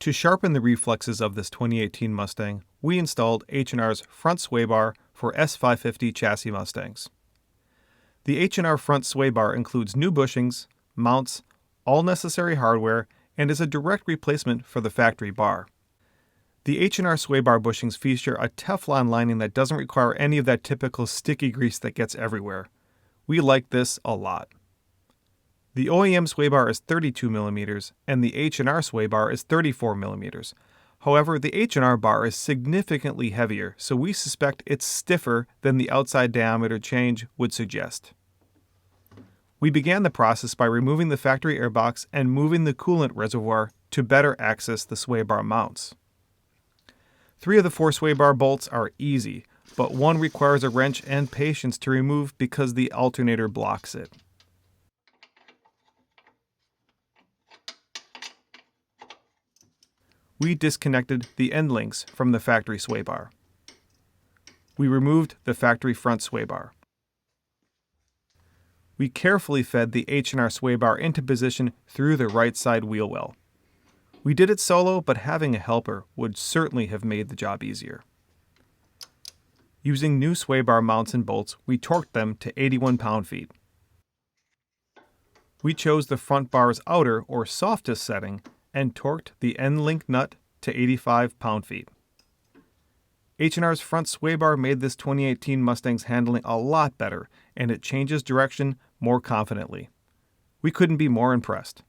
To sharpen the reflexes of this 2018 Mustang, we installed H&R's front sway bar for S550 chassis Mustangs. The H&R front sway bar includes new bushings, mounts, all necessary hardware, and is a direct replacement for the factory bar. The H&R sway bar bushings feature a Teflon lining that doesn't require any of that typical sticky grease that gets everywhere. We like this a lot. The OEM sway bar is 32mm and the H&R sway bar is 34mm. However, the H&R bar is significantly heavier, so we suspect it's stiffer than the outside diameter change would suggest. We began the process by removing the factory airbox and moving the coolant reservoir to better access the sway bar mounts. 3 of the 4 sway bar bolts are easy, but one requires a wrench and patience to remove because the alternator blocks it. We disconnected the end links from the factory sway bar. We removed the factory front sway bar. We carefully fed the H&R sway bar into position through the right side wheel well. We did it solo, but having a helper would certainly have made the job easier. Using new sway bar mounts and bolts, we torqued them to 81 pound-feet. We chose the front bar's outer or softest setting and torqued the end link nut to 85 pound-feet. H&R's front sway bar made this 2018 Mustang's handling a lot better, and it changes direction more confidently. We couldn't be more impressed.